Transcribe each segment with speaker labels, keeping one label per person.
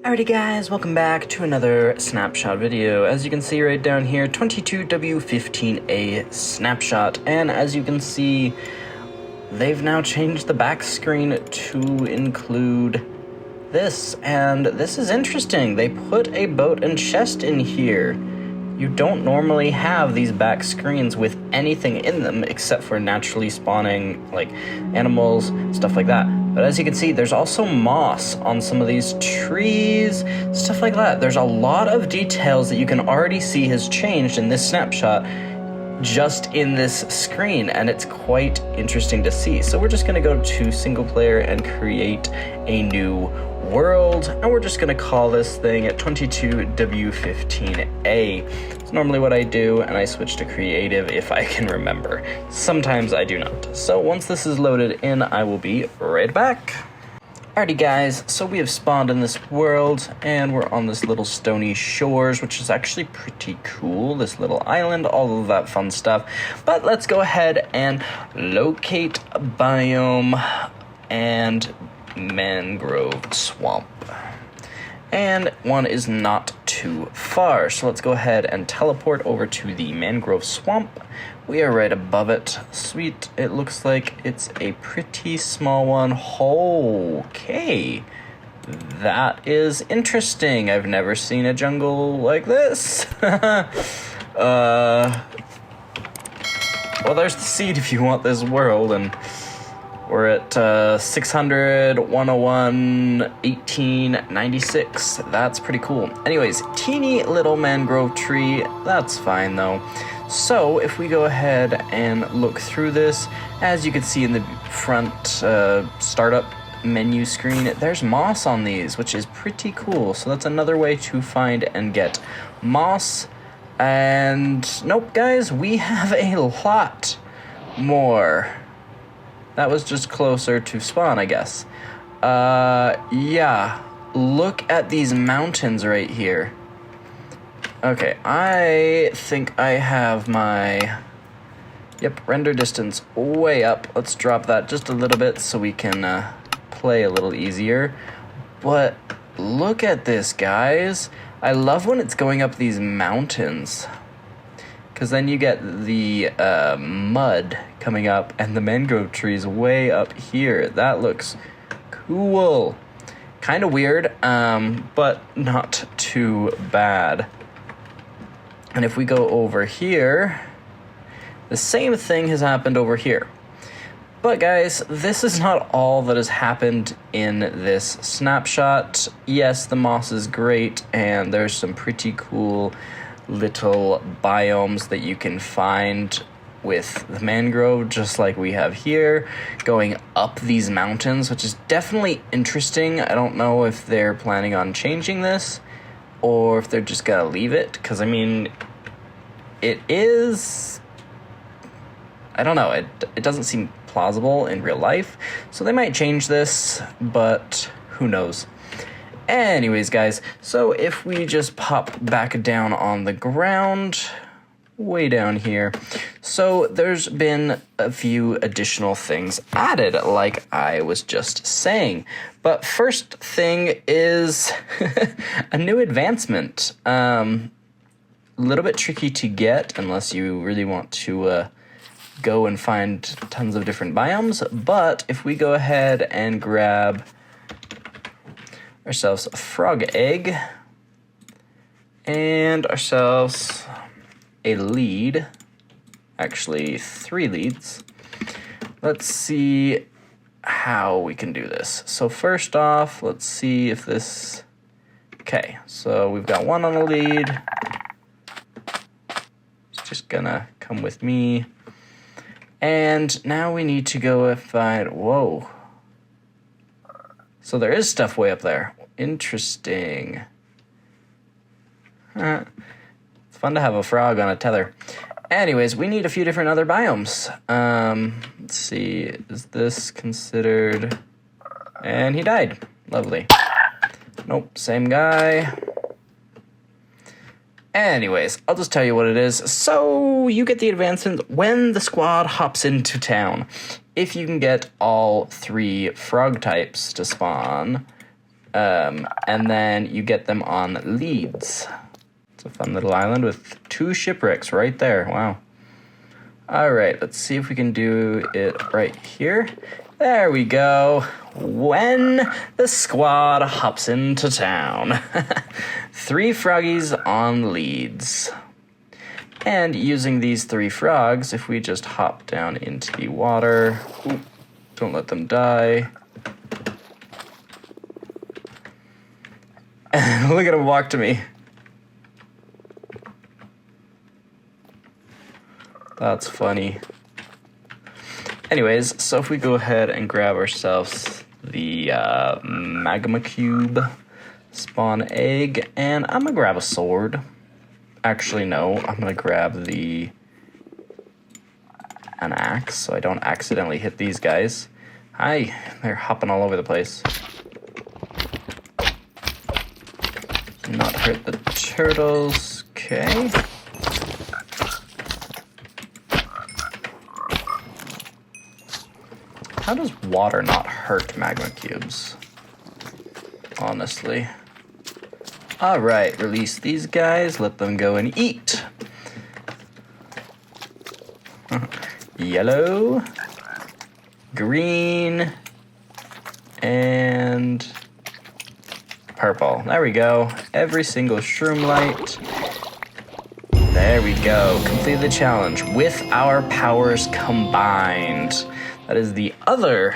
Speaker 1: Alrighty guys, welcome back to another snapshot video. As you can see right down here, 22W15A snapshot, and as you can see, they've now changed the back screen to include this, and this is interesting. They put a boat and chest in here. You don't normally have these back screens with anything in them except for naturally spawning, like, animals, stuff like that. But as you can see, there's also moss on some of these trees, stuff like that. There's a lot of details that you can already see has changed in this snapshot just in this screen, and it's quite interesting to see. So we're just gonna go to single player and create a new world, and we're just gonna call this thing at 22W15A. It's normally what I do, and I switch to creative if I can remember. Sometimes I do not. So once this is loaded in, I will be right back. Alrighty guys, so we have spawned in this world, and we're on this little stony shores, which is actually pretty cool. This little island, all of that fun stuff. But let's go ahead and locate a biome and mangrove swamp. And one is not too far, so let's go ahead and teleport over to the mangrove swamp. We are right above it. Sweet, it looks like it's a pretty small one. Okay, that is interesting. I've never seen a jungle like this. Well, there's the seed if you want this world, and we're at 600, 101, 18, 96. That's pretty cool. Anyways, teeny little mangrove tree. That's fine though. So if we go ahead and look through this, as you can see in the front startup menu screen, there's moss on these, which is pretty cool. So that's another way to find and get moss. And nope, guys, we have a lot more. That was just closer to spawn, I guess. Yeah, look at these mountains right here. Okay, I think I have my, render distance way up. Let's drop that just a little bit so we can play a little easier. But look at this, guys. I love when it's going up these mountains, because then you get the mud coming up and the mangrove trees way up here. That looks cool. Kind of weird, but not too bad. And if we go over here, the same thing has happened over here. But guys, this is not all that has happened in this snapshot. Yes, the moss is great, and there's some pretty cool little biomes that you can find with the mangrove, just like we have here, going up these mountains, which is definitely interesting. I don't know if they're planning on changing this or if they're just gonna leave it, because I mean, it is, I don't know, it doesn't seem plausible in real life, so they might change this, but who knows. Anyways, guys, so if we just pop back down on the ground, way down here, so there's been a few additional things added, like I was just saying. But first thing is a new advancement. A little bit tricky to get unless you really want to go and find tons of different biomes, but if we go ahead and grab ourselves a frog egg and ourselves a lead, actually 3 leads. Let's see how we can do this. So first off, let's see if this, okay, so we've got 1 on a lead. It's just gonna come with me. And now we need to go and find, whoa. So there is stuff way up there. Interesting. It's fun to have a frog on a tether. Anyways, we need a few different other biomes. Let's see, is this considered? And he died. Lovely. Nope, same guy. Anyways, I'll just tell you what it is. So you get the advancement when the squad hops into town. If you can get all 3 frog types to spawn, And then you get them on leads. It's a fun little island with 2 shipwrecks right there. Wow. All right, let's see if we can do it right here. There we go. When the squad hops into town. 3 froggies on leads. And using these 3 frogs, if we just hop down into the water. Ooh, don't let them die. Look at him walk to me. That's funny. Anyways, so if we go ahead and grab ourselves the magma cube, spawn egg, and I'm gonna grab a sword. Actually, no, I'm gonna grab an axe so I don't accidentally hit these guys. Hi, they're hopping all over the place. Not hurt the turtles. Okay. How does water not hurt magma cubes? Honestly. Alright, release these guys, let them go and eat. Yellow, green, and purple. There we go. Every single shroom light. There we go. Complete the challenge with our powers combined. That is the other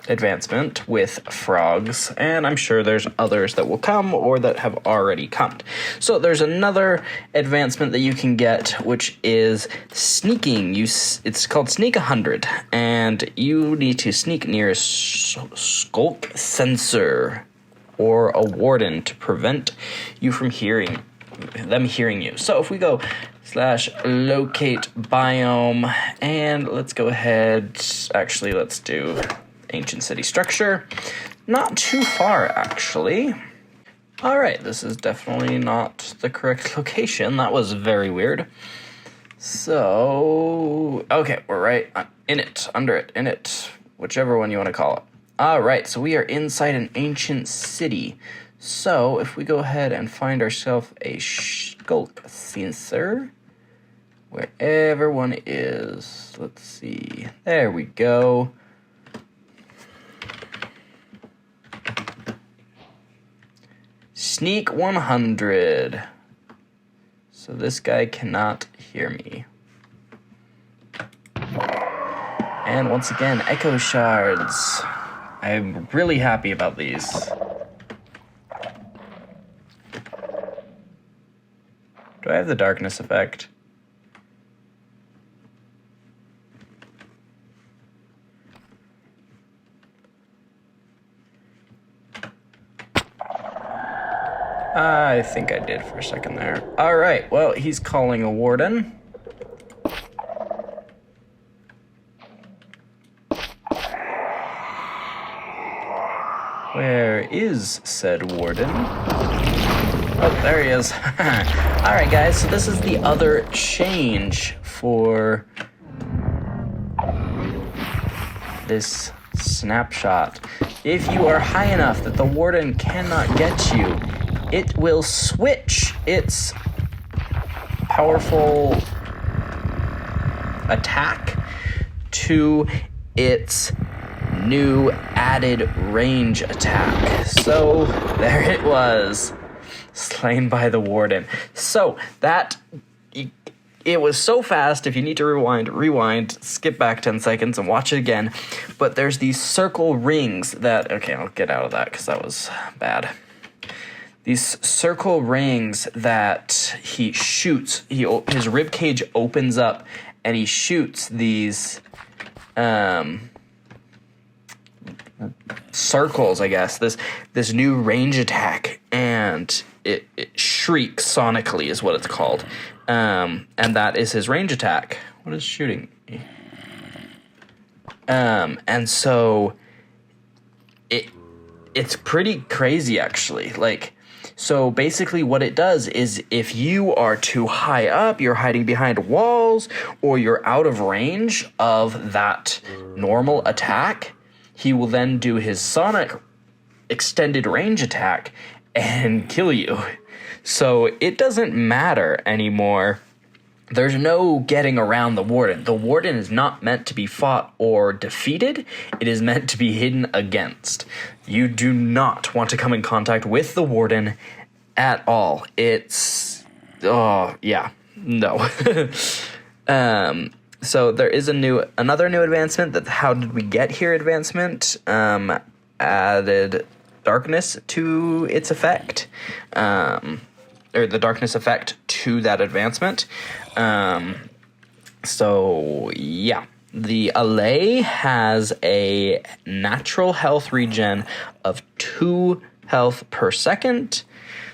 Speaker 1: advancement with frogs, and I'm sure there's others that will come or that have already come. So there's another advancement that you can get, which is sneaking. It's called Sneak 100, and you need to sneak near a skulk sensor or a warden to prevent you from hearing you. So if we go /locate biome, and let's go ahead, actually let's do ancient city structure. Not too far, actually. All right, this is definitely not the correct location. That was very weird. So, okay, we're right in it, under it, in it, whichever one you want to call it. All right, so we are inside an ancient city. So if we go ahead and find ourselves a skulk sensor, wherever one is, let's see, there we go. Sneak 100. So this guy cannot hear me. And once again, echo shards. I'm really happy about these. Do I have the darkness effect? I think I did for a second there. All right, well, he's calling a warden. Where is said warden? Oh, there he is. All right, guys, so this is the other change for this snapshot. If you are high enough that the warden cannot get you, it will switch its powerful attack to its new added range attack. So there it was, slain by the warden. So that, it was so fast. If you need to rewind, skip back 10 seconds and watch it again. But there's these circle rings that, okay, I'll get out of that because that was bad. These circle rings that he shoots, his rib cage opens up and he shoots these circles, I guess, this new range attack, and it shrieks sonically is what it's called. And that is his range attack. What is shooting me? And so it's pretty crazy, actually. Like, so basically what it does is if you are too high up, you're hiding behind walls, or you're out of range of that normal attack, he will then do his sonic extended range attack and kill you. So it doesn't matter anymore. There's no getting around the Warden. The Warden is not meant to be fought or defeated. It is meant to be hidden against. You do not want to come in contact with the Warden at all. It's... oh, yeah. No. So there is another new advancement, that how did we get here advancement, added darkness to its effect, or the darkness effect to that advancement. So yeah, the Allay has a natural health regen of 2 health per second.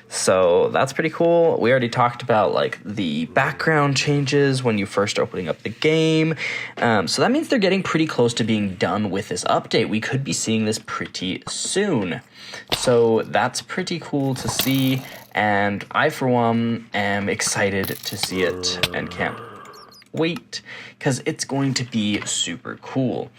Speaker 1: So that's pretty cool. We already talked about like the background changes when you first opening up the game. So that means they're getting pretty close to being done with this update. We could be seeing this pretty soon. So that's pretty cool to see. And I, for one, am excited to see it and can't wait because it's going to be super cool.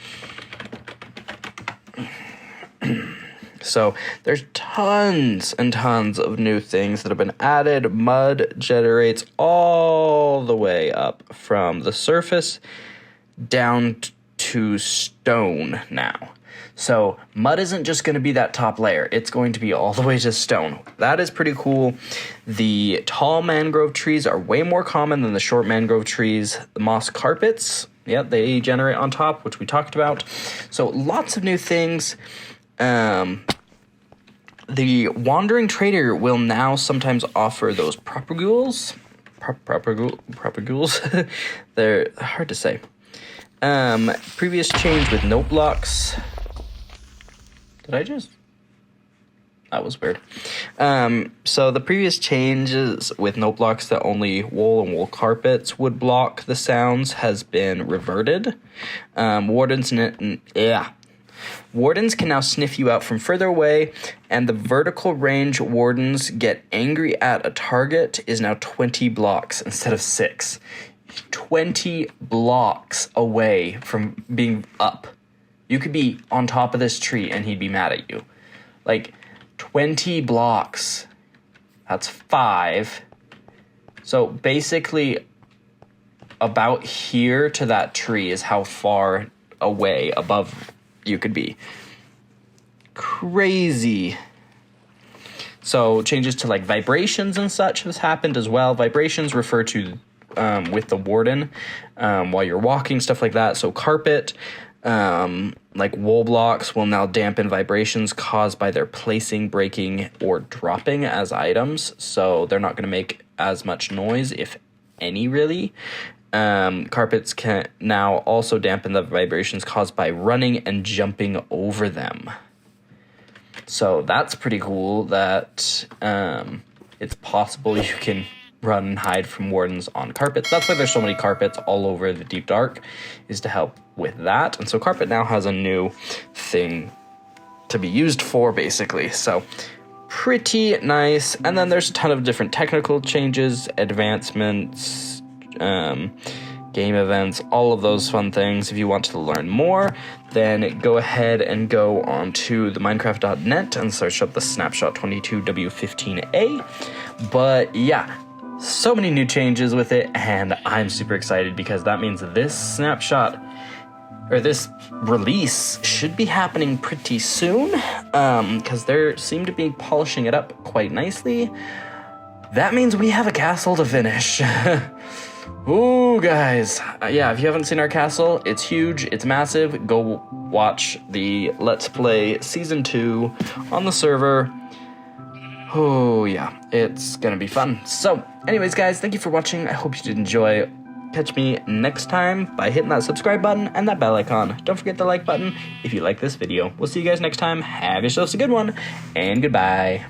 Speaker 1: So there's tons and tons of new things that have been added. Mud generates all the way up from the surface down to stone now. So mud isn't just going to be that top layer. It's going to be all the way to stone. That is pretty cool. The tall mangrove trees are way more common than the short mangrove trees. The moss carpets, yeah, they generate on top, which we talked about. So lots of new things. The wandering trader will now sometimes offer those propagules. Propagules? They're hard to say. Previous change with note blocks. That was weird. So the previous changes with note blocks that only wool and wool carpets would block the sounds has been reverted. Wardens can now sniff you out from further away, and the vertical range wardens get angry at a target is now 20 blocks instead of 6. 20 blocks away from being up. You could be on top of this tree and he'd be mad at you. Like, 20 blocks. That's 5. So basically, about here to that tree is how far away above you could be. Crazy. So changes to like vibrations and such has happened as well. Vibrations refer to with the Warden while you're walking, stuff like that. So carpet, like wool blocks, will now dampen vibrations caused by their placing, breaking, or dropping as items. So they're not going to make as much noise, if any, really. Carpets can now also dampen the vibrations caused by running and jumping over them. So that's pretty cool that it's possible you can run and hide from wardens on carpets. That's why there's so many carpets all over the Deep Dark, is to help with that. And so carpet now has a new thing to be used for, basically. So pretty nice. And then there's a ton of different technical changes, advancements, game events, all of those fun things. If you want to learn more, then go ahead and go on to the Minecraft.net and search up the Snapshot 22W15A. But yeah, so many new changes with it, and I'm super excited because that means this snapshot, or this release, should be happening pretty soon, because they seem to be polishing it up quite nicely. That means we have a castle to finish. Ooh, guys. Yeah, if you haven't seen our castle, it's huge, it's massive. Go watch the Let's Play Season 2 on the server. Oh, yeah, it's gonna be fun. So, anyways, guys, thank you for watching. I hope you did enjoy. Catch me next time by hitting that subscribe button and that bell icon. Don't forget the like button if you like this video. We'll see you guys next time. Have yourselves a good one, and goodbye.